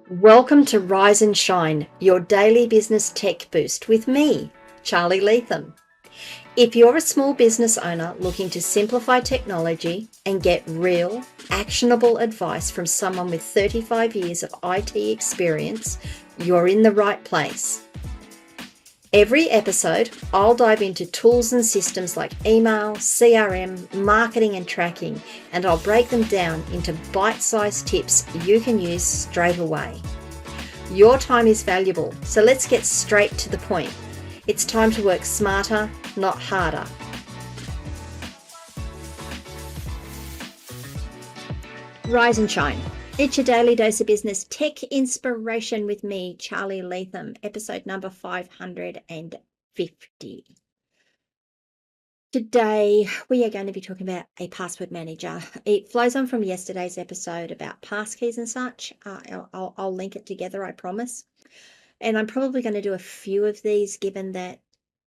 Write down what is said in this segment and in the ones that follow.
Welcome to Rise and Shine, your daily business tech boost with me, Charly Leetham. If you're a small business owner looking to simplify technology and get real, actionable advice from someone with 35 years of IT experience, you're in the right place. Every episode, I'll dive into tools and systems like email, CRM, marketing and tracking, and I'll break them down into bite-sized tips you can use straight away. Your time is valuable, so let's get straight to the point. It's time to work smarter, not harder. Rise and shine. It's your daily dose of business tech inspiration with me, Charly Leetham, episode number 550. Today, we are going to be talking about a password manager. It flows on from yesterday's episode about passkeys and such. I'll link it together, I promise. And I'm probably going to do a few of these, given that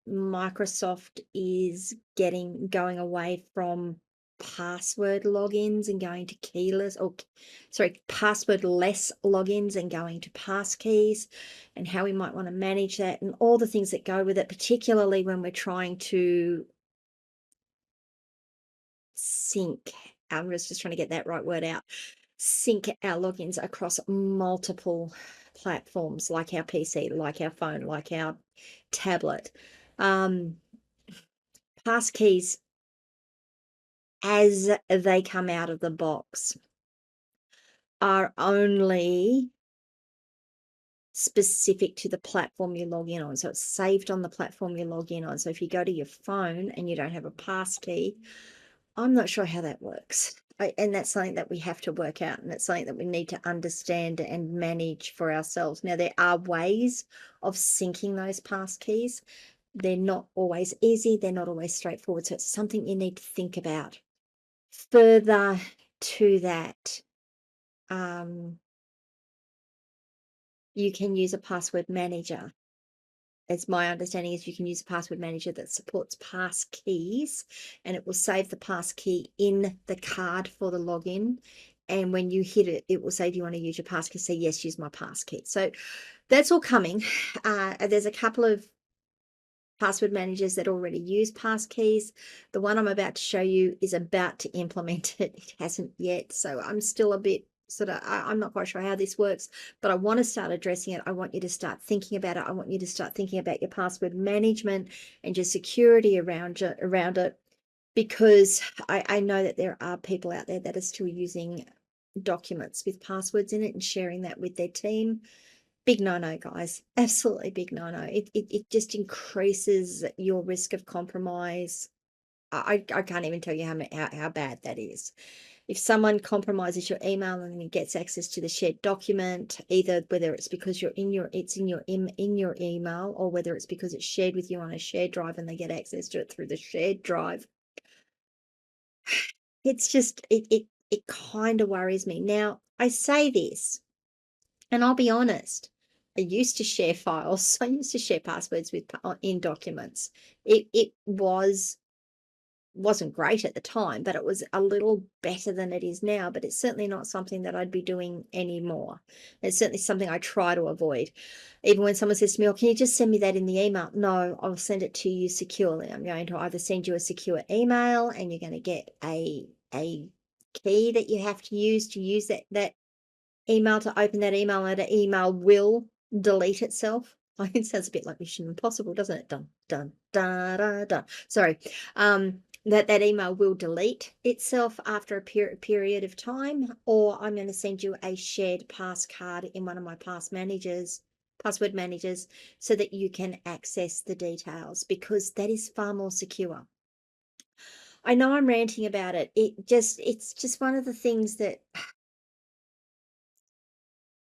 Microsoft is going away from password logins and going to passwordless logins and going to passkeys, and how we might want to manage that and all the things that go with it, particularly when we're trying to sync. I'm just trying to get that right word out. Sync our logins across multiple platforms, like our PC, like our phone, like our tablet. Passkeys, as they come out of the box, are only specific to the platform you log in on. So it's saved on the platform you log in on. So if you go to your phone and you don't have a passkey, I'm not sure how that works. And that's something that we have to work out, and that's something that we need to understand and manage for ourselves. Now, there are ways of syncing those passkeys. They're not always easy. They're not always straightforward. So it's something you need to think about. Further to that, you can use a password manager. As my understanding is, you can use a password manager that supports pass keys, and it will save the pass key in the card for the login. And when you hit it, it will say, do you want to use your pass key? Say, yes, use my pass key. So that's all coming. There's a couple of password managers that already use pass keys. The one I'm about to show you is about to implement it. It hasn't yet. So I'm still a bit I'm not quite sure how this works, but I want to start addressing it. I want you to start thinking about it. I want you to start thinking about your password management and your security around it, because I know that there are people out there that are still using documents with passwords in it and sharing that with their team. Big no-no, guys. Absolutely big no-no. It just increases your risk of compromise. I can't even tell you how bad that is. If someone compromises your email and then gets access to the shared document, either whether it's because it's in your email, or whether it's because it's shared with you on a shared drive and they get access to it through the shared drive, it's just it kind of worries me. Now, I say this, and I'll be honest, I used to share files. I used to share passwords in documents. It wasn't great at the time, but it was a little better than it is now. But it's certainly not something that I'd be doing anymore. It's certainly something I try to avoid. Even when someone says to me, "Oh, can you just send me that in the email?" No, I'll send it to you securely. I'm going to either send you a secure email, and you're going to get a key that you have to use that email to open that email, and the email will delete itself. It sounds a bit like Mission Impossible, doesn't it? Dun, dun, da, da, da. Sorry. That email will delete itself after a period of time, or I'm going to send you a shared pass card in one of my password managers, so that you can access the details, because that is far more secure. I know I'm ranting about it. It's just one of the things that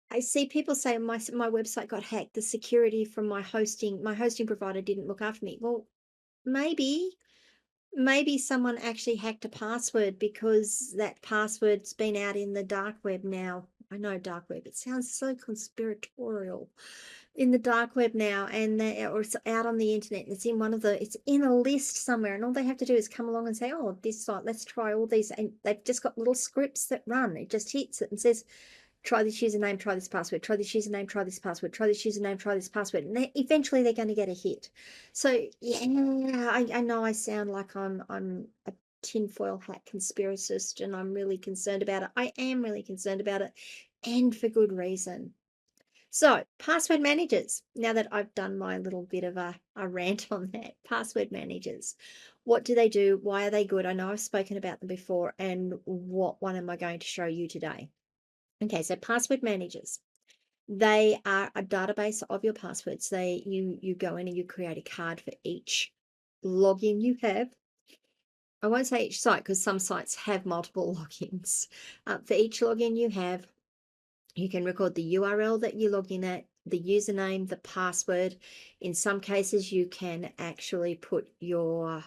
I see people say my website got hacked. The security from my hosting provider didn't look after me. Well, maybe someone actually hacked a password, because that password's been out in the dark web now. I know dark web, it sounds so conspiratorial. In the dark web now, or it's out on the internet, and it's in a list somewhere, and all they have to do is come along and say, oh, this site, let's try all these, and they've just got little scripts that run. It just hits it and says, try this username, try this password, try this username, try this password, try this username, try this password. And eventually they're going to get a hit. So yeah, I know I sound like I'm a tinfoil hat conspiracist and I'm really concerned about it. I am really concerned about it, and for good reason. So password managers, now that I've done my little bit of a rant on that, password managers, what do they do? Why are they good? I know I've spoken about them before, and what one am I going to show you today? Okay, so password managers, they are a database of your passwords. You go in and you create a card for each login you have. I won't say each site because some sites have multiple logins. For each login you have, you can record the URL that you log in at, the username, the password. In some cases, you can actually put your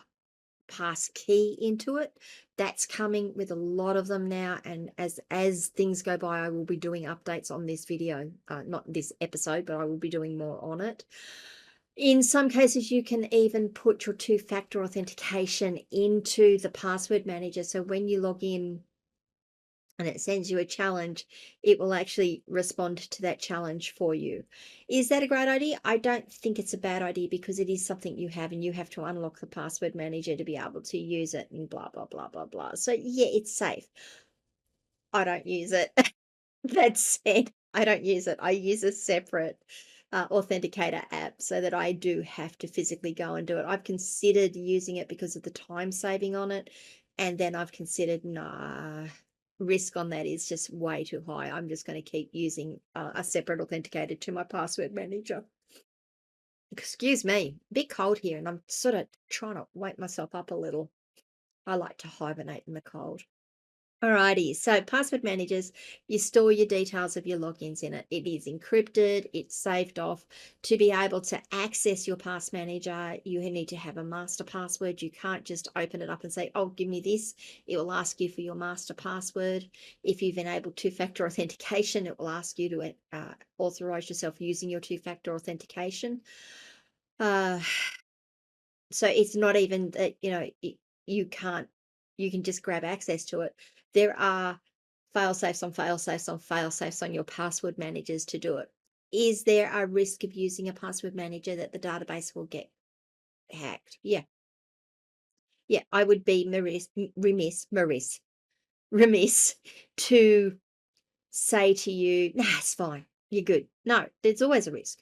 pass key into it. That's coming with a lot of them now, and as things go by, I will be doing updates on this video, not this episode, but I will be doing more on it. In some cases, you can even put your two-factor authentication into the password manager, so when you log in and it sends you a challenge, it will actually respond to that challenge for you. Is that a great idea? I don't think it's a bad idea, because it is something you have, and you have to unlock the password manager to be able to use it, and blah, blah, blah, blah, blah. So yeah, it's safe. I don't use it. That said, I don't use it. I use a separate authenticator app, so that I do have to physically go and do it. I've considered using it because of the time saving on it, and then I've considered, nah, risk on that is just way too high. I'm just going to keep using a separate authenticator to my password manager. Excuse me, a bit cold here, and I'm sort of trying to wake myself up a little. I like to hibernate in the cold. Alrighty, so password managers, you store your details of your logins in it. It is encrypted, it's saved off. To be able to access your pass manager, you need to have a master password. You can't just open it up and say, oh, give me this. It will ask you for your master password. If you've enabled two-factor authentication, it will ask you to authorize yourself using your two-factor authentication. So it's not even that, you can just grab access to it. There are fail safes on fail safes on fail safes on your password managers to do it. Is there a risk of using a password manager that the database will get hacked? Yeah. Yeah, I would be remiss to say to you, nah, it's fine. You're good. No, there's always a risk.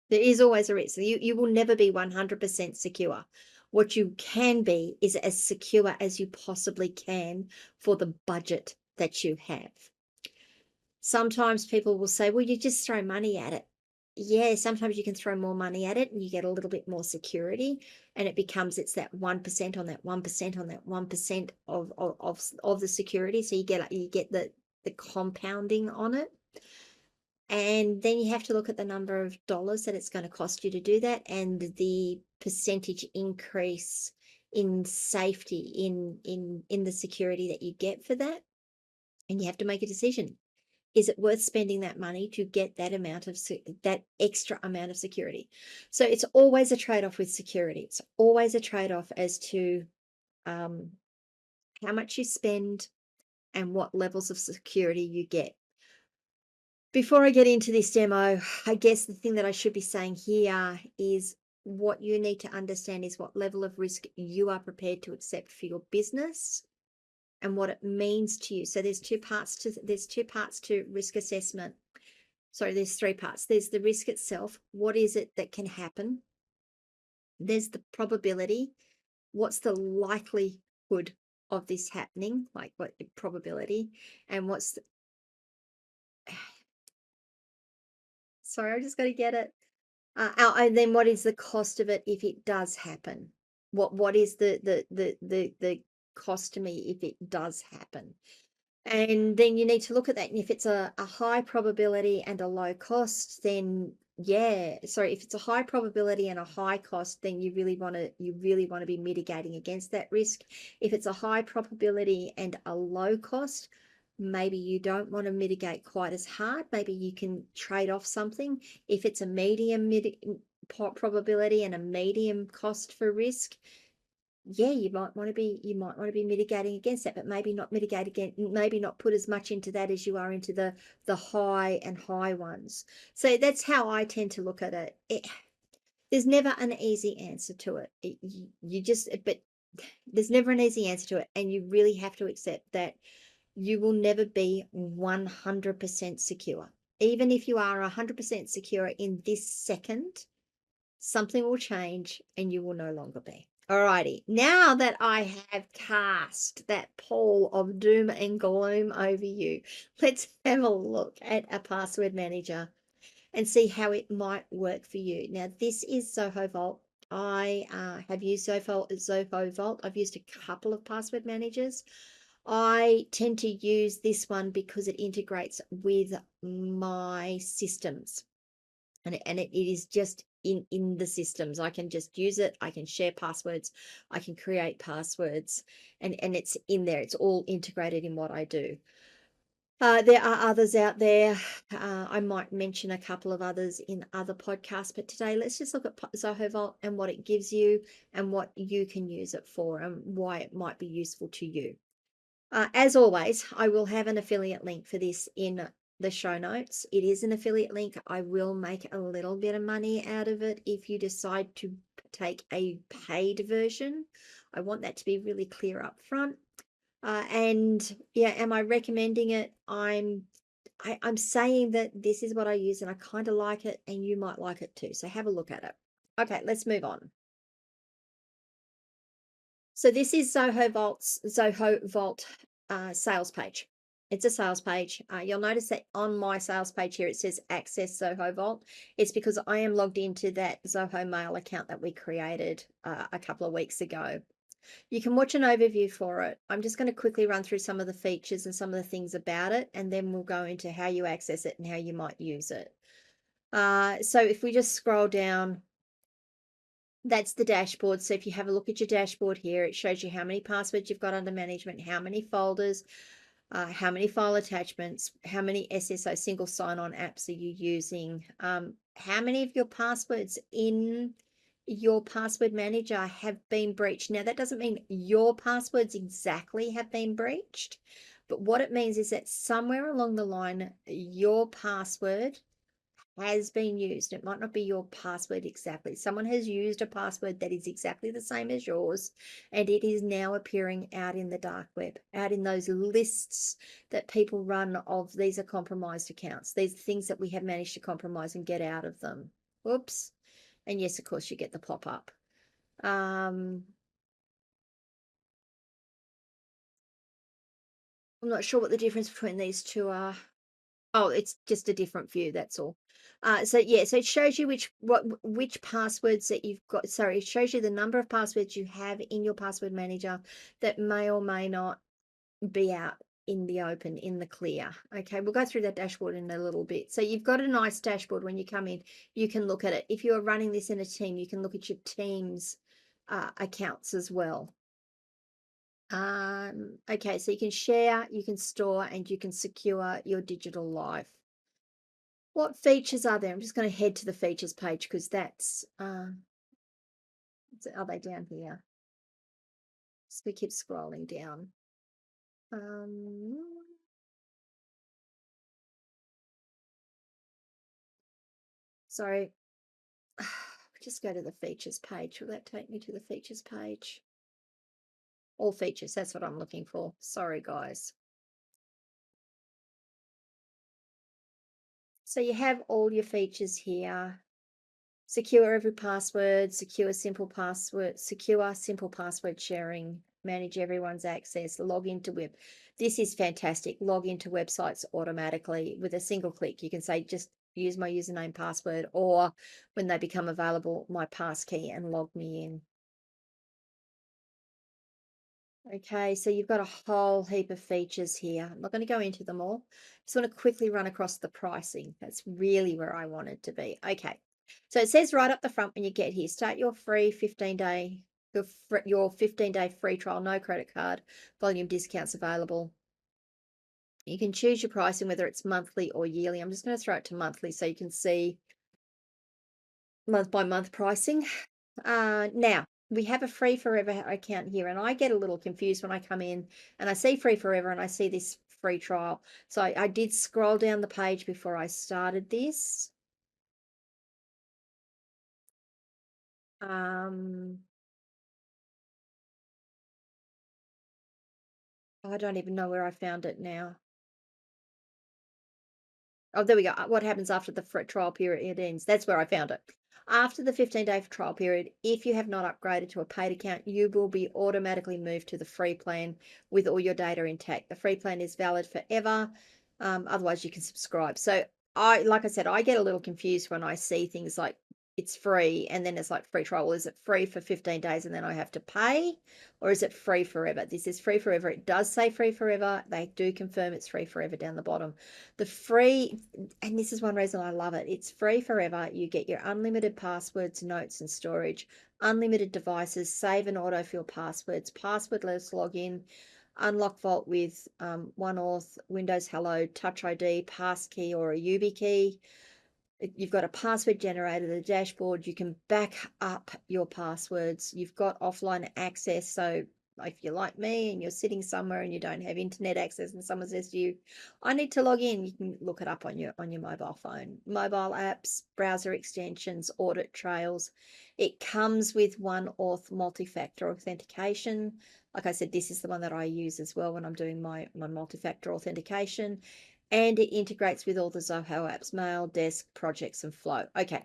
There is always a risk. You will never be 100% secure. What you can be is as secure as you possibly can for the budget that you have. Sometimes people will say, well, you just throw money at it. Yeah, sometimes you can throw more money at it and you get a little bit more security, and it's that 1% on that 1% on that 1% of the security. So you get the compounding on it. And then you have to look at the number of dollars that it's going to cost you to do that, and the percentage increase in safety in the security that you get for that. And you have to make a decision. Is it worth spending that money to get that extra amount of security? So it's always a trade-off with security. It's always a trade-off as to how much you spend and what levels of security you get. Before I get into this demo, I guess the thing that I should be saying here is what you need to understand is what level of risk you are prepared to accept for your business and what it means to you. So there's two parts to risk assessment. Sorry, there's three parts. There's the risk itself. What is it that can happen? There's the probability. What's the likelihood of this happening? Like what probability? And what's the, sorry, I just got to get it. And then what is the cost of it if it does happen? What is the cost to me if it does happen? And then you need to look at that. And if it's a high probability and a low cost, then yeah, sorry, if it's a high probability and a high cost, then you really want to be mitigating against that risk. If it's a high probability and a low cost, maybe you don't want to mitigate quite as hard. Maybe you can trade off something. If it's a medium probability and a medium cost for risk, yeah, you might want to be mitigating against that, but maybe not mitigate again, maybe not put as much into that as you are into the high ones. So that's how I tend to look at it. There's never an easy answer to it. But there's never an easy answer to it, and you really have to accept that you will never be 100% secure. Even if you are 100% secure in this second, something will change and you will no longer be. Alrighty, now that I have cast that pall of doom and gloom over you, let's have a look at a password manager and see how it might work for you. Now, this is Zoho Vault. I have used Zoho Vault. I've used a couple of password managers. I tend to use this one because it integrates with my systems, and it is just in the systems. I can just use it. I can share passwords. I can create passwords, and it's in there. It's all integrated in what I do. There are others out there. I might mention a couple of others in other podcasts, but today let's just look at Zoho Vault and what it gives you and what you can use it for and why it might be useful to you. As always, I will have an affiliate link for this in the show notes. It is an affiliate link. I will make a little bit of money out of it if you decide to take a paid version. I want that to be really clear up front. And yeah, am I recommending it? I'm saying that this is what I use and I kind of like it, and you might like it too. So have a look at it. Okay, let's move on. So this is Zoho Vault sales page. It's a sales page. You'll notice that on my sales page here, it says Access Zoho Vault. It's because I am logged into that Zoho Mail account that we created a couple of weeks ago. You can watch an overview for it. I'm just going to quickly run through some of the features and some of the things about it, and then we'll go into how you access it and how you might use it. So if we just scroll down, that's the dashboard. So if you have a look at your dashboard here, it shows you how many passwords you've got under management, how many folders, how many file attachments, how many SSO single sign-on apps are you using, how many of your passwords in your password manager have been breached. Now, that doesn't mean your passwords exactly have been breached, but what it means is that somewhere along the line, your password has been used. It might not be your password exactly. Someone has used a password that is exactly the same as yours, and it is now appearing out in the dark web, out in those lists that people run of these are compromised accounts. These are things that we have managed to compromise and get out of them. Whoops. And yes, of course, you get the pop-up. I'm not sure what the difference between these two are. Oh, it's just a different view, that's all. So yeah, so it shows you which passwords that you've got. Sorry, it shows you the number of passwords you have in your password manager that may or may not be out in the open, in the clear. Okay, we'll go through that dashboard in a little bit. So you've got a nice dashboard. When you come in, you can look at it. If you're running this in a team, you can look at your team's accounts as well. Okay, so you can share, you can store, and you can secure your digital life. What features are there? I'm just going to head to the features page because that's, are they down here? So we keep scrolling down. Sorry, just go to the features page. Will that take me to the features page? All features, that's what I'm looking for. Sorry, guys. So you have all your features here. Secure every password, secure simple password sharing, manage everyone's access, log into web. This is fantastic. Log into websites automatically with a single click. You can say, just use my username, password, or when they become available, my passkey, and log me in. Okay, so you've got a whole heap of features here. I'm not going to go into them all. Just want to quickly run across the pricing. That's really where I wanted to be. Okay, so it says right up the front when you get here, start your free 15-day, your 15-day free trial, no credit card, volume discounts available. You can choose your pricing, whether it's monthly or yearly. I'm just going to throw it to monthly so you can see month by month pricing. Now, we have a free forever account here, and I get a little confused when I come in and I see free forever and I see this free trial. So I did scroll down the page before I started this. Um, I don't even know where I found it now. Oh, there we go. What happens after the trial period ends? That's where I found it. After the 15-day trial period, if you have not upgraded to a paid account, you will be automatically moved to the free plan with all your data intact. The free plan is valid forever. Otherwise, you can subscribe. So like I said, I get a little confused when I see things like it's free and then it's like free trial. Well, is it free for 15 days and then I have to pay? Or is it free forever? This is free forever. It does say free forever. They do confirm it's free forever down the bottom. The free, and this is one reason I love it, it's free forever. You get your unlimited passwords, notes, and storage, unlimited devices, save and autofill passwords, passwordless login, unlock Vault with OneAuth, Windows Hello, Touch ID, Passkey, or a YubiKey. You've got a password generator, the dashboard. You can back up your passwords. You've got offline access. So if you're like me and you're sitting somewhere and you don't have internet access and someone says to you, I need to log in, you can look it up on your mobile phone. Mobile apps, browser extensions, audit trails. It comes with OneAuth multi-factor authentication. Like I said, this is the one that I use as well when I'm doing my multi-factor authentication, and it integrates with all the Zoho apps, Mail, Desk, Projects, and Flow. Okay,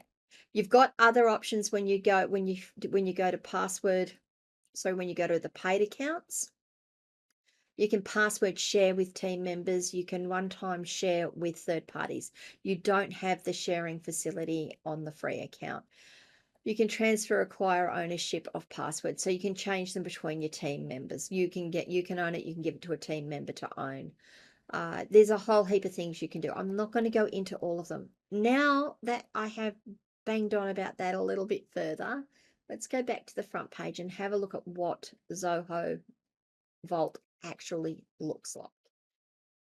you've got other options when you go to password. So when you go to the paid accounts, you can password share with team members. You can one-time share with third parties. You don't have the sharing facility on the free account. You can transfer, acquire ownership of passwords, so you can change them between your team members. You can own it. You can give it to a team member to own. There's a whole heap of things you can do. I'm not going to go into all of them. Now that I have banged on about that a little bit further, let's go back to the front page and have a look at what Zoho Vault actually looks like.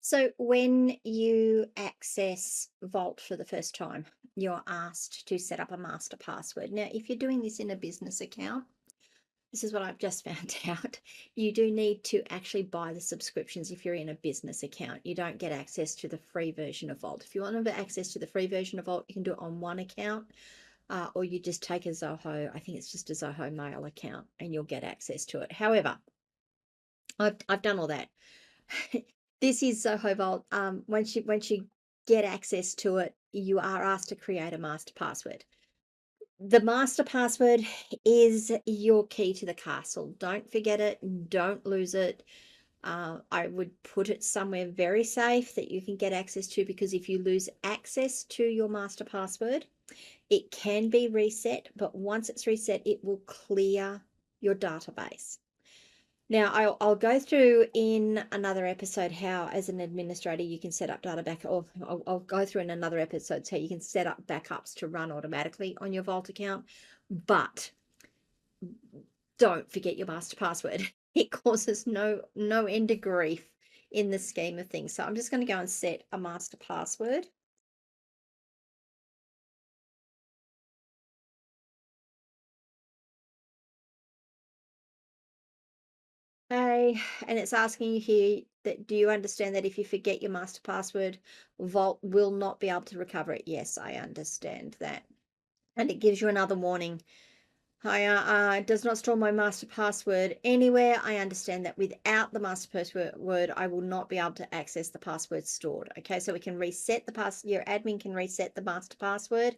So when you access Vault for the first time, you're asked to set up a master password. Now, if you're doing this in a business account, this is what I've just found out. You do need to actually buy the subscriptions if you're in a business account. You don't get access to the free version of Vault. If you want to have access to the free version of Vault, you can do it on one account, or you just take a Zoho, I think it's just a Zoho Mail account, and you'll get access to it. However, I've done all that. This is Zoho Vault. Once you get access to it, you are asked to create a master password. The master password is your key to the castle. Don't forget it. Don't lose it. I would put it somewhere very safe that you can get access to, because if you lose access to your master password, it can be reset, but once it's reset, it will clear your database. Now, I'll go through in another episode how, as an administrator, you can set up data backup, or I'll go through in another episode how you can set up backups to run automatically on your Vault account. But don't forget your master password. It causes no end of grief in the scheme of things. So I'm just going to go and set a master password. Okay, and it's asking you here that, do you understand that if you forget your master password, Vault will not be able to recover it? Yes, I understand that. And it gives you another warning. It does not store my master password anywhere. I understand that without the master password, I will not be able to access the password stored. Okay, so we can reset the your admin can reset the master password,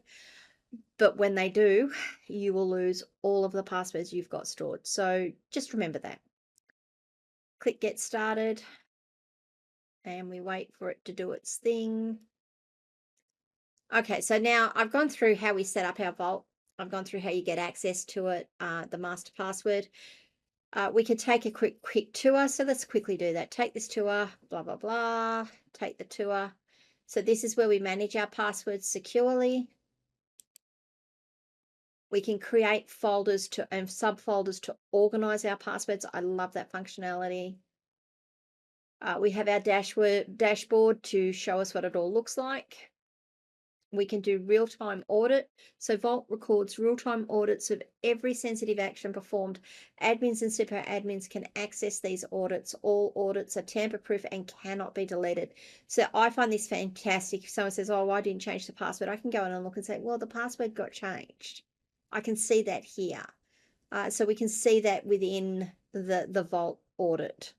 but when they do, you will lose all of the passwords you've got stored. So just remember that. Click Get Started, and we wait for it to do its thing. Okay, so now I've gone through how we set up our Vault. I've gone through how you get access to it, the master password. We could take a quick tour. So let's quickly do that. Take this tour, blah, blah, blah. Take the tour. So this is where we manage our passwords securely. We can create folders and subfolders to organize our passwords. I love that functionality. We have our dashboard to show us what it all looks like. We can do real-time audit. So Vault records real-time audits of every sensitive action performed. Admins and super admins can access these audits. All audits are tamper-proof and cannot be deleted. So I find this fantastic. If someone says, oh, why didn't change the password? I can go in and look and say, well, the password got changed. I can see that here. So we can see that within the Vault audit.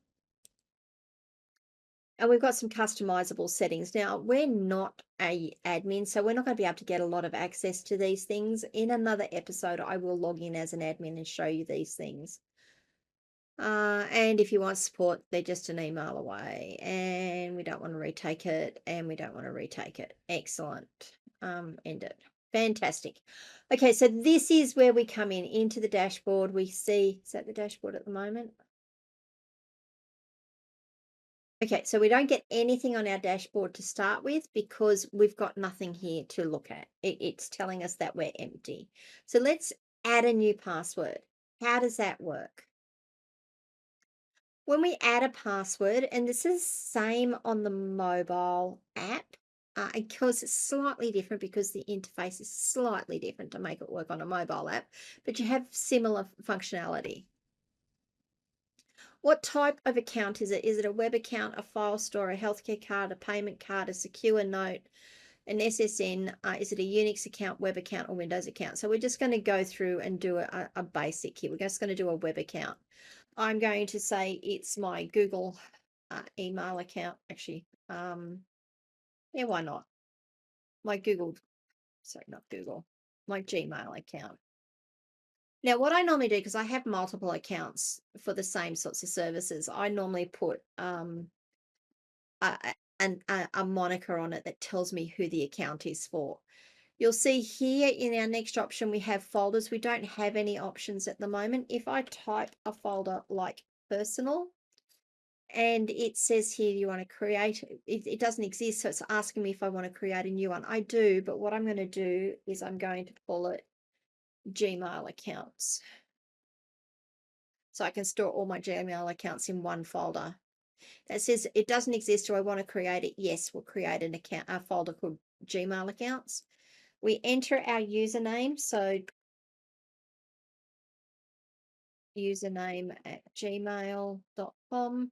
And we've got some customizable settings. Now, we're not a admin, so we're not going to be able to get a lot of access to these things. In another episode, I will log in as an admin and show you these things. And if you want support, they're just an email away. And we don't want to retake it, and we don't want to retake it. Excellent. End it. Fantastic. Okay, so this is where we come in into the dashboard. We see, is that the dashboard at the moment? Okay, so we don't get anything on our dashboard to start with because we've got nothing here to look at. It's telling us that we're empty. So let's add a new password. How does that work? When we add a password, and this is same on the mobile app, because it's slightly different because the interface is slightly different to make it work on a mobile app, but you have similar functionality. What type of account is it? Is it a web account, a file store, a healthcare card, a payment card, a secure note, an SSN? Is it a Unix account, web account, or Windows account? So we're just going to go through and do a basic here. We're just going to do a web account. I'm going to say it's my Google email account. Actually, yeah, why not? My Google, sorry, not Google, my Gmail account. Now, what I normally do, because I have multiple accounts for the same sorts of services, I normally put a, a moniker on it that tells me who the account is for. You'll see here in our next option, we have folders. We don't have any options at the moment. If I type a folder like personal, and it says here you want to create, it doesn't exist, so it's asking me if I want to create a new one. I do, but what I'm going to do is I'm going to call it Gmail accounts. So I can store all my Gmail accounts in one folder. That says it doesn't exist. Do I want to create it? Yes, we'll create an account, a folder called Gmail accounts. We enter our username. So username at gmail.com.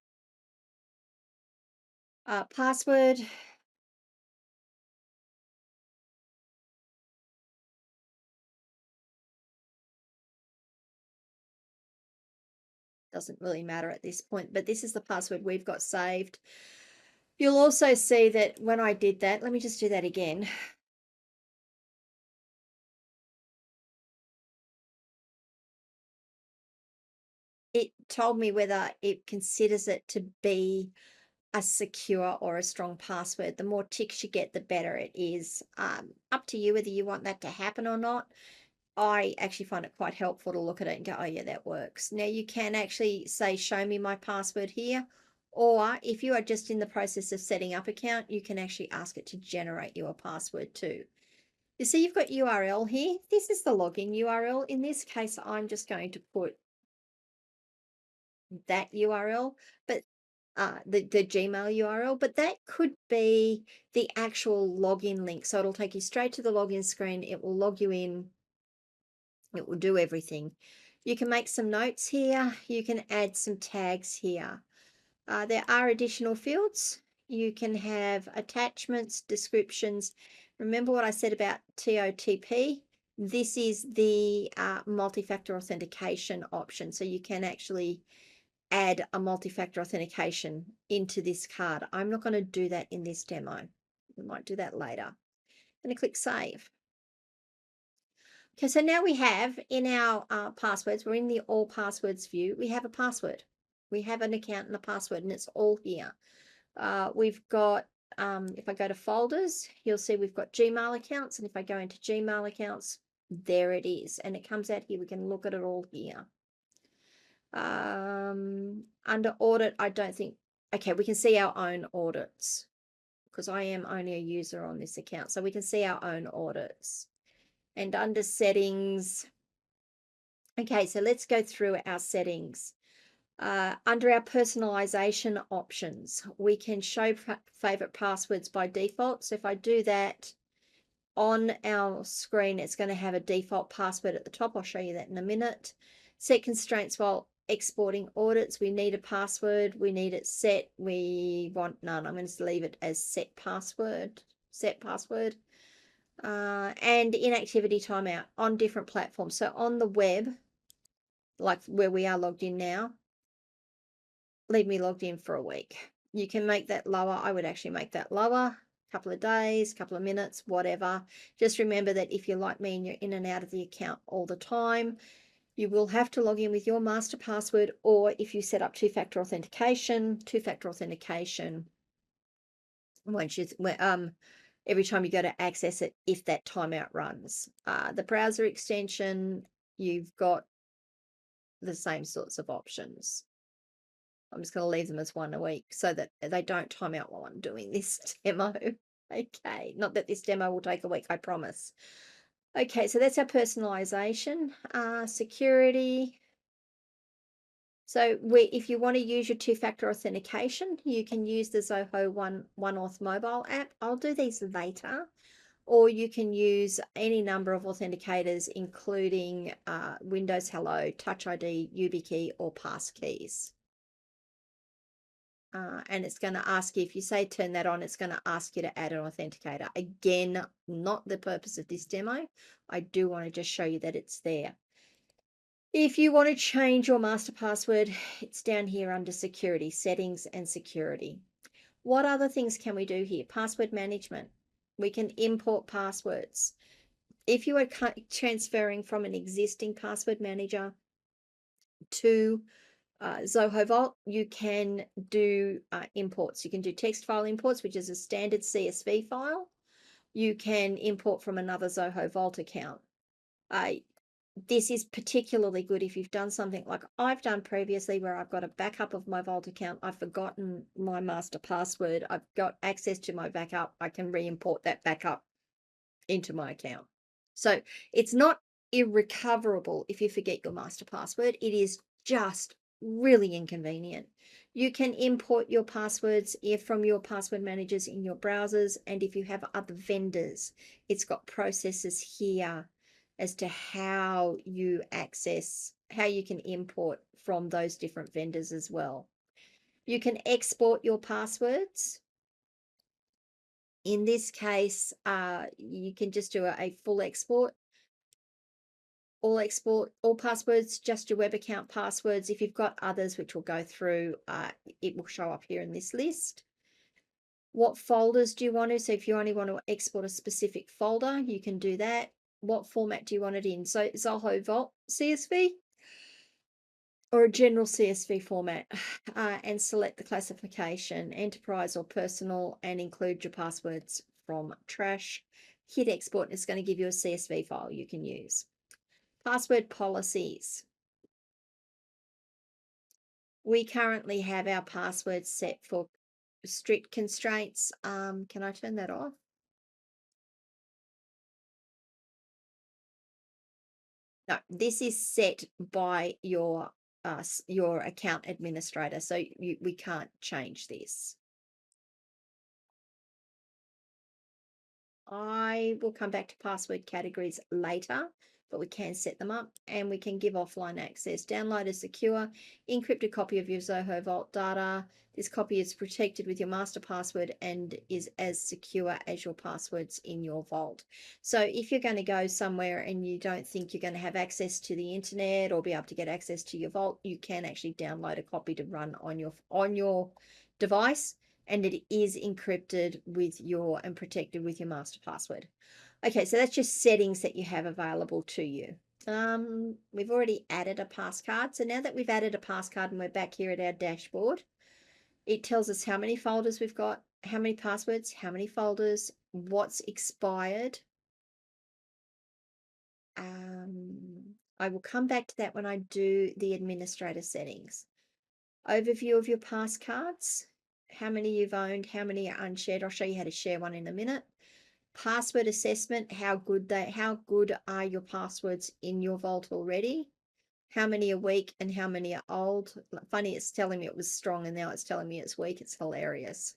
Password. Doesn't really matter at this point, but this is the password we've got saved. You'll also see that when I did that, let me just do that again. It told me whether it considers it to be a secure or a strong password. The more ticks you get, the better it is. Up to you whether you want that to happen or not. I actually find it quite helpful to look at it and go, oh yeah, that works. Now you can actually say, show me my password here. Or if you are just in the process of setting up account, you can actually ask it to generate you a password too. You see, you've got URL here. This is the login URL. In this case, I'm just going to put that URL, but the Gmail URL, but that could be the actual login link. So it'll take you straight to the login screen. It will log you in. It will do everything. You can make some notes here. You can add some tags here. There are additional fields. You can have attachments, descriptions. Remember what I said about TOTP? This is the multi-factor authentication option. So you can actually add a multi-factor authentication into this card. I'm not going to do that in this demo. We might do that later. I'm going to click save. Okay, so now we have in our passwords, we're in the all passwords view, we have a password. We have an account and a password, and it's all here. We've got, if I go to folders, you'll see we've got Gmail accounts, and if I go into Gmail accounts, there it is, and it comes out here. We can look at it all here. Under audit, I don't think, okay, we can see our own audits because I am only a user on this account, so we can see our own audits. And under settings, okay, so let's go through our settings. Under our personalization options, we can show favorite passwords by default. So if I do that, on our screen, it's going to have a default password at the top. I'll show you that in a minute. Set constraints while exporting audits. We need a password. We need it set. We want none. I'm going to leave it as set password. And inactivity timeout on different platforms. So on the web, like where we are logged in now, leave me logged in for a week. You can make that lower. I would actually make that lower. Couple of days, couple of minutes, whatever. Just remember that if you're like me and you're in and out of the account all the time, you will have to log in with your master password, or if you set up two-factor authentication, once you every time you go to access it, if that timeout runs. The browser extension, you've got the same sorts of options. I'm just going to leave them as one a week so that they don't time out while I'm doing this demo. Okay, not that this demo will take a week, I promise. Okay, so that's our personalization. Security. So if you want to use your two-factor authentication, you can use the Zoho One-Auth mobile app. I'll do these later. Or you can use any number of authenticators, including Windows Hello, Touch ID, YubiKey, or Passkeys. And it's going to ask you, if you say turn that on, it's going to ask you to add an authenticator. Again, not the purpose of this demo. I do want to just show you that it's there. If you want to change your master password, it's down here under security, settings and security. What other things can we do here? Password management. We can import passwords. If you are transferring from an existing password manager to Zoho Vault, you can do imports. You can do text file imports, which is a standard CSV file. You can import from another Zoho Vault account. This is particularly good if you've done something like I've done previously, where I've got a backup of my Vault account. I've forgotten my master password. I've got access to my backup. I can re-import that backup into my account. So it's not irrecoverable if you forget your master password. It is just really inconvenient. You can import your passwords from your password managers in your browsers, and if you have other vendors, it's got processes here as to how you can import from those different vendors as well. You can export your passwords. In this case, you can just do a full export. All passwords, just your web account passwords. If you've got others, which we'll go through, it will show up here in this list. What folders do you want to? So if you only want to export a specific folder, you can do that. What format do you want it in? So Zoho Vault CSV or a general CSV format, and select the classification, enterprise or personal, and include your passwords from trash. Hit export, and it's going to give you a CSV file you can use. Password policies. We currently have our passwords set for strict constraints. Can I turn that off? No, this is set by your account administrator, so we can't change this. I will come back to password categories later, but we can set them up, and we can give offline access. Download a secure, encrypted copy of your Zoho Vault data. This copy is protected with your master password and is as secure as your passwords in your vault. So if you're going to go somewhere and you don't think you're going to have access to the internet or be able to get access to your vault, you can actually download a copy to run on your device, and it is encrypted with and protected with your master password. Okay, so that's just settings that you have available to you. We've already added a passcard. So now that we've added a passcard and we're back here at our dashboard, it tells us how many folders we've got, how many passwords, how many folders, what's expired. I will come back to that when I do the administrator settings. Overview of your passcards, how many you've owned, how many are unshared. I'll show you how to share one in a minute. Password assessment, how good are your passwords in your vault already? How many are weak and how many are old? Funny, it's telling me it was strong and now it's telling me it's weak. It's hilarious.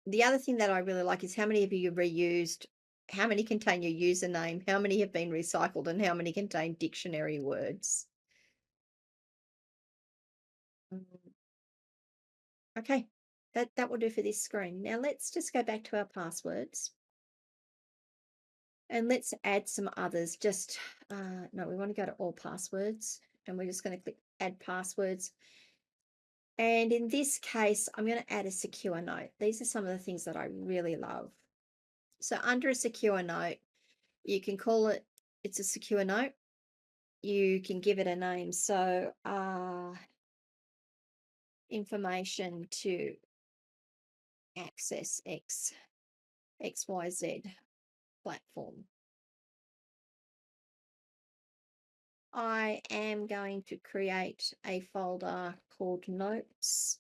the other thing that I really like is how many of you reused, how many contain your username, how many have been recycled, and how many contain dictionary words. Mm. Okay, that will do for this screen. Now let's just go back to our passwords and let's add some others. Just, no, we want to go to all passwords and we're just going to click add passwords. And in this case, I'm going to add a secure note. These are some of the things that I really love. So under a secure note, you can call it, it's a secure note. You can give it a name. So information to access XYZ platform. I am going to create a folder called notes.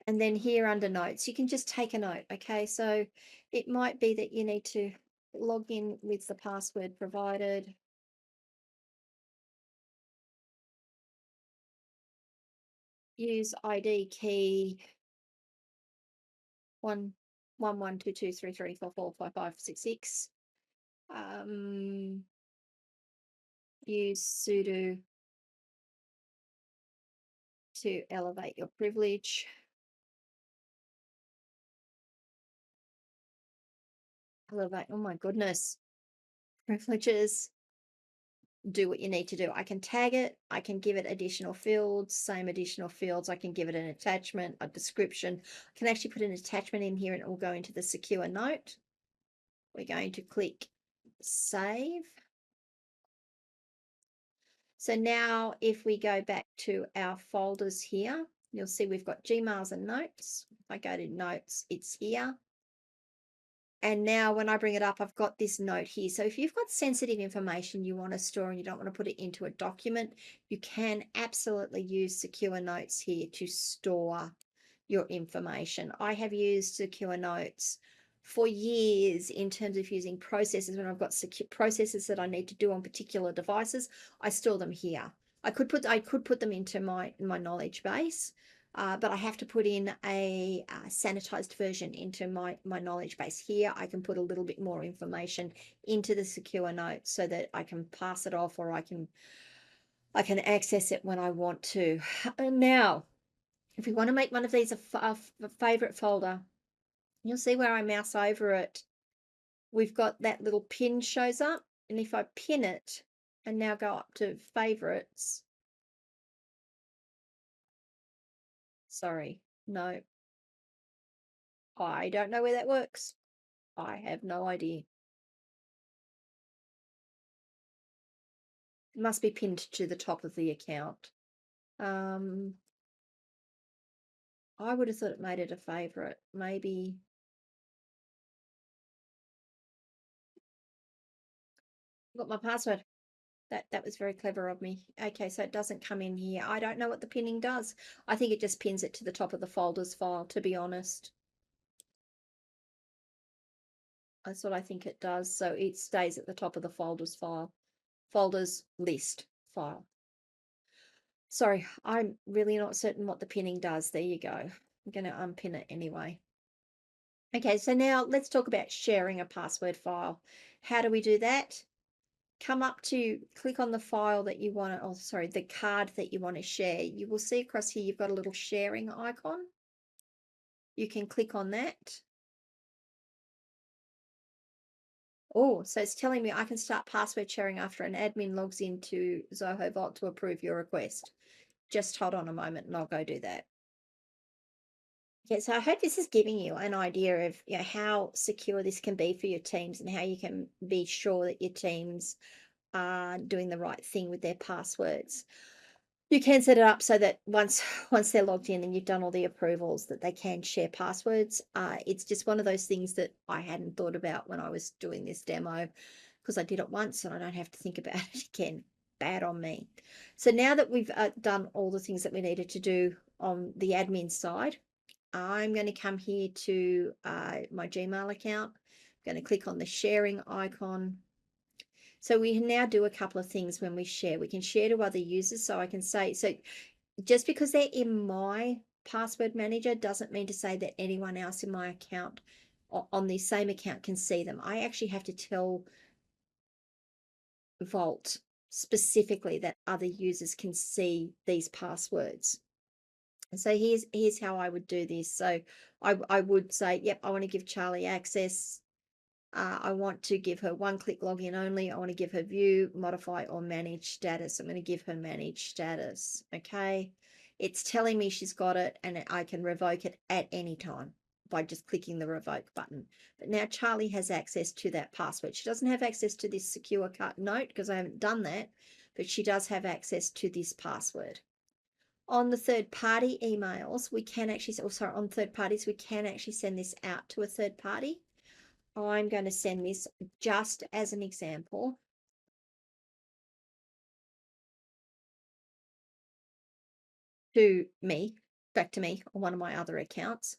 And then here under notes, you can just take a note. Okay, so it might be that you need to log in with the password provided. Use ID key 1112233445566. Use sudo to elevate your privilege. Elevate, oh my goodness, privileges. Do what you need to do. I can tag it, I can give it additional fields, same additional fields, I can give it an attachment, a description. I can actually put an attachment in here and it will go into the secure note. We're going to click save. So now if we go back to our folders here, you'll see we've got Gmails and notes. If I go to notes, it's here. And now when I bring it up, I've got this note here. So if you've got sensitive information you want to store and you don't want to put it into a document, you can absolutely use secure notes here to store your information. I have used secure notes for years in terms of using processes. When I've got secure processes that I need to do on particular devices, I store them here. I could put them into my knowledge base, but I have to put in a sanitized version into my knowledge base. Here I can put a little bit more information into the secure note so that I can pass it off, or I can access it when I want to. And now, if we want to make one of these a favorite folder, you'll see where I mouse over it, we've got that little pin shows up. And if I pin it and now go up to favorites, sorry, no, I don't know where that works. I have no idea. It must be pinned to the top of the account. I would have thought it made it a favorite. Maybe. Got my password. That was very clever of me. Okay, so it doesn't come in here. I don't know what the pinning does. I think it just pins it to the top of the folders file, to be honest. That's what I think it does. So it stays at the top of the folders file. Folders list file. Sorry, I'm really not certain what the pinning does. There you go. I'm going to unpin it anyway. Okay, so now let's talk about sharing a password file. How do we do that? Come up to click on the file that you want to, oh, sorry, the card that you want to share. You will see across here, you've got a little sharing icon. You can click on that. Oh, so it's telling me I can start password sharing after an admin logs into Zoho Vault to approve your request. Just hold on a moment and I'll go do that. Okay, so I hope this is giving you an idea of, you know, how secure this can be for your teams and how you can be sure that your teams are doing the right thing with their passwords. You can set it up so that once they're logged in and you've done all the approvals, that they can share passwords. It's just one of those things that I hadn't thought about when I was doing this demo, because I did it once and I don't have to think about it again. Bad on me. So now that we've done all the things that we needed to do on the admin side, I'm going to come here to my Gmail account. I'm going to click on the sharing icon. So we now do a couple of things when we share. We can share to other users. So I can say, so just because they're in my password manager doesn't mean to say that anyone else in my account on the same account can see them. I actually have to tell Vault specifically that other users can see these passwords. So here's how I would do this. So I would say, yep, I want to give Charly access. I want to give her one-click login only. I want to give her view, modify, or manage status. I'm going to give her manage status. Okay. It's telling me she's got it and I can revoke it at any time by just clicking the revoke button. But now Charly has access to that password. She doesn't have access to this secure card note because I haven't done that, but she does have access to this password. On the third party emails, we can actually, on third parties, we can actually send this out to a third party. I'm going to send this just as an example to me, back to me on one of my other accounts.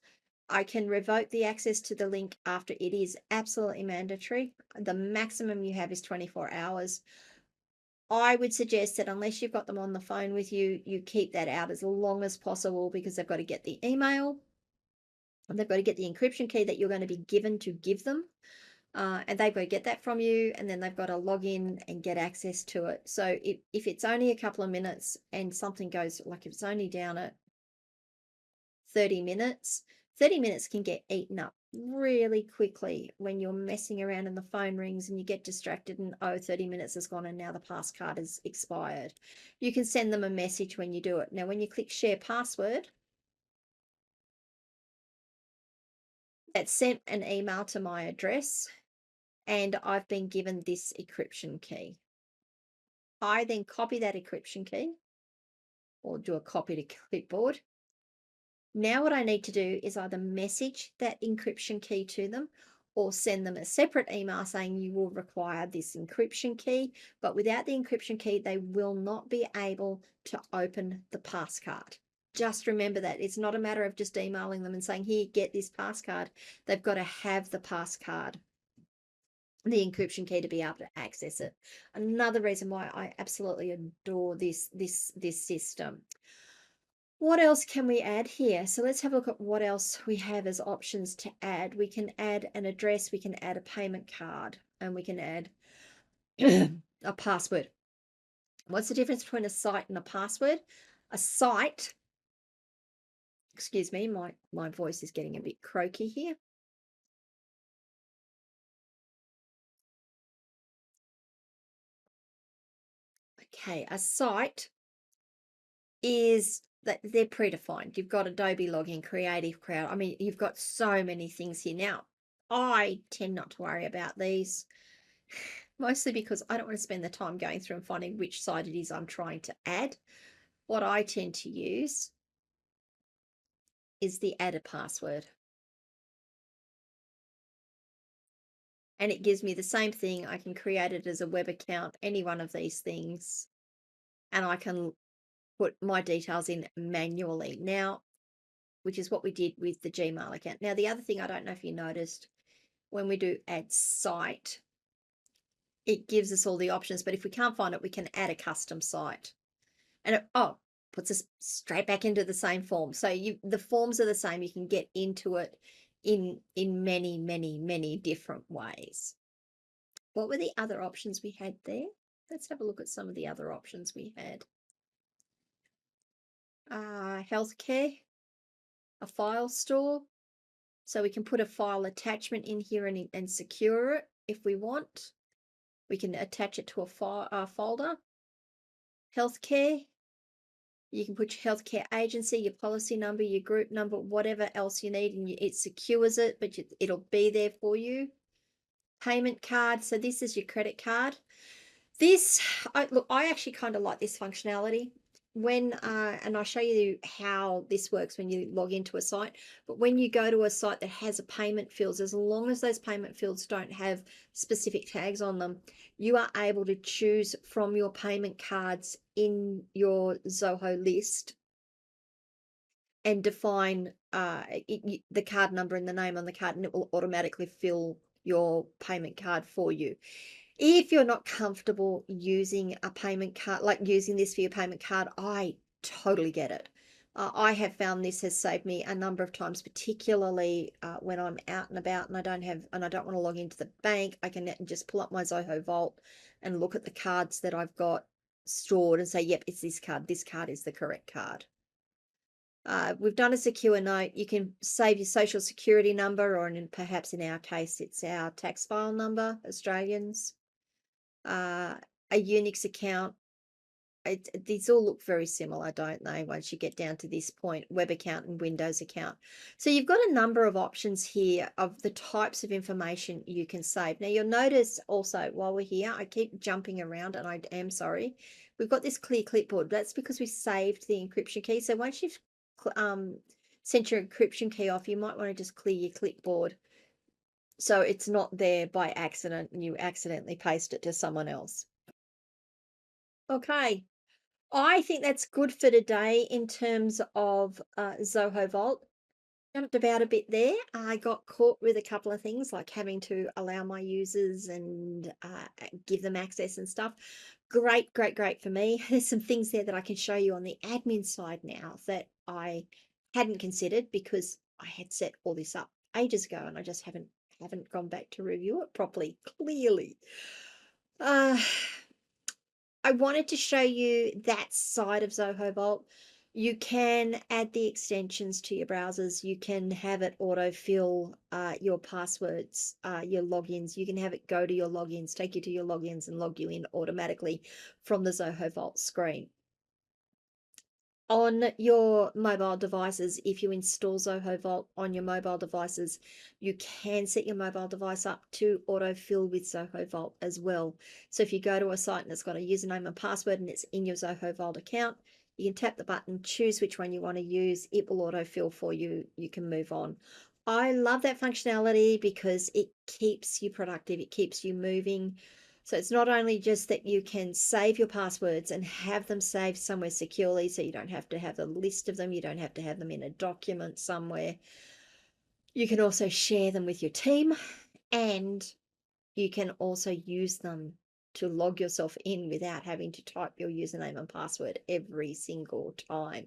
I can revoke the access to the link after it is absolutely mandatory. The maximum you have is 24 hours. I would suggest that unless you've got them on the phone with you, you keep that out as long as possible because they've got to get the email and they've got to get the encryption key that you're going to be given to give them. And they've got to get that from you, and then they've got to log in and get access to it. So if it's only a couple of minutes and something goes, like if it's only down at 30 minutes, 30 minutes can get eaten up really quickly when you're messing around and the phone rings and you get distracted and 30 minutes has gone and now the pass card is expired. You can send them a message when you do it. Now, when you click share password, that sent an email to my address and I've been given this encryption key. I then copy that encryption key or do a copy to clipboard. Now what I need to do is either message that encryption key to them or send them a separate email saying you will require this encryption key, but without the encryption key, they will not be able to open the pass card. Just remember that. It's not a matter of just emailing them and saying, here, get this pass card. They've got to have the pass card, the encryption key, to be able to access it. Another reason why I absolutely adore this system. What else can we add here? So let's have a look at what else we have as options to add. We can add an address, we can add a payment card, and we can add a password. What's the difference between a site and a password? A site, excuse me, my voice is getting a bit croaky here. Okay, a site is that they're predefined. You've got Adobe Login, Creative Crowd. I mean, you've got so many things here. Now, I tend not to worry about these, mostly because I don't want to spend the time going through and finding which site it is I'm trying to add. What I tend to use is the add a password. And it gives me the same thing. I can create it as a web account, any one of these things, and I can put my details in manually. Now, which is what we did with the Gmail account. Now, the other thing, I don't know if you noticed, when we do add site, it gives us all the options, but if we can't find it, we can add a custom site. And it puts us straight back into the same form. So the forms are the same. You can get into it in many, many, many different ways. What were the other options we had there? Let's have a look at some of the other options we had. Healthcare, a file store. So we can put a file attachment in here and secure it if we want. We can attach it to a folder. Healthcare. You can put your healthcare agency, your policy number, your group number, whatever else you need, and it secures it, but it'll be there for you. Payment card. So this is your credit card. This, look, I actually kind of like this functionality. And I'll show you how this works when you log into a site, but when you go to a site that has a payment fields, as long as those payment fields don't have specific tags on them, you are able to choose from your payment cards in your Zoho list and define the card number and the name on the card, and it will automatically fill your payment card for you. If you're not comfortable using a payment card, like using this for your payment card, I totally get it. I have found this has saved me a number of times, particularly when I'm out and about and I don't want to log into the bank. I can just pull up my Zoho Vault and look at the cards that I've got stored and say, yep, it's this card. This card is the correct card. We've done a secure note. You can save your social security number, or perhaps in our case, it's our tax file number, Australians. A Unix account. These all look very similar, don't they, once you get down to this point, web account and Windows account. So you've got a number of options here of the types of information you can save. Now you'll notice also while we're here, I keep jumping around and I am sorry. We've got this clear clipboard. That's because we saved the encryption key. So once you've sent your encryption key off, you might want to just clear your clipboard so it's not there by accident and you accidentally paste it to someone else. Okay. I think that's good for today in terms of Zoho Vault. Jumped about a bit there. I got caught with a couple of things like having to allow my users and give them access and stuff. Great for me. There's some things there that I can show you on the admin side now that I hadn't considered because I had set all this up ages ago and I just haven't gone back to review it properly, clearly. I wanted to show you that side of Zoho Vault. You can add the extensions to your browsers. You can have it autofill your passwords, your logins. You can have it go to your logins, take you to your logins and log you in automatically from the Zoho Vault screen. On your mobile devices, if you install Zoho Vault on your mobile devices, you can set your mobile device up to autofill with Zoho Vault as well. So if you go to a site and it's got a username and password and it's in your Zoho Vault account, you can tap the button, choose which one you want to use. It will autofill for you. You can move on. I love that functionality because it keeps you productive. It keeps you moving. So it's not only just that you can save your passwords and have them saved somewhere securely, so you don't have to have a list of them, you don't have to have them in a document somewhere. You can also share them with your team and you can also use them to log yourself in without having to type your username and password every single time.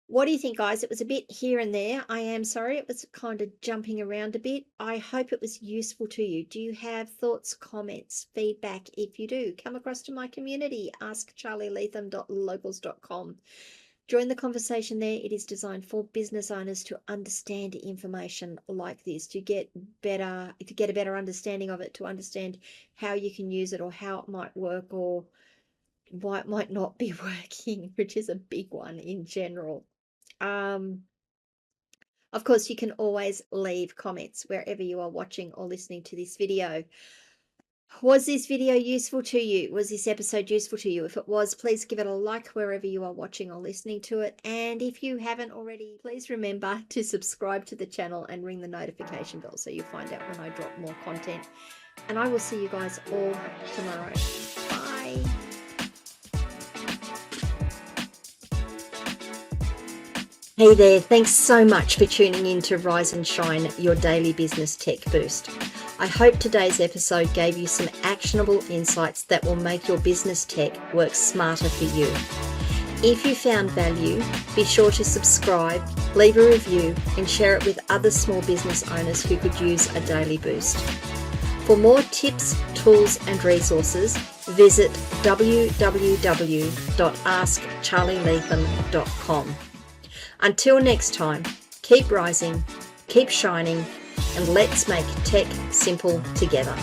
What do you think, guys? It was a bit here and there. I am sorry, it was kind of jumping around a bit. I hope it was useful to you. Do you have thoughts, comments, feedback? If you do, come across to my community, askcharlyleetham.locals.com. Join the conversation there. It is designed for business owners to understand information like this, to get a better understanding of it, to understand how you can use it or how it might work or why it might not be working, which is a big one in general. Of course, you can always leave comments wherever you are watching or listening to this video. Was this video useful to you? Was this episode useful to you? If it was, please give it a like wherever you are watching or listening to it. And if you haven't already, please remember to subscribe to the channel and ring the notification bell so you find out when I drop more content. And I will see you guys all tomorrow. Bye. Hey there, thanks so much for tuning in to Rise and Shine, your daily business tech boost. I hope today's episode gave you some actionable insights that will make your business tech work smarter for you. If you found value, be sure to subscribe, leave a review, and share it with other small business owners who could use a daily boost. For more tips, tools, and resources, visit www.askcharlyleetham.com. Until next time, keep rising, keep shining, and let's make tech simple together.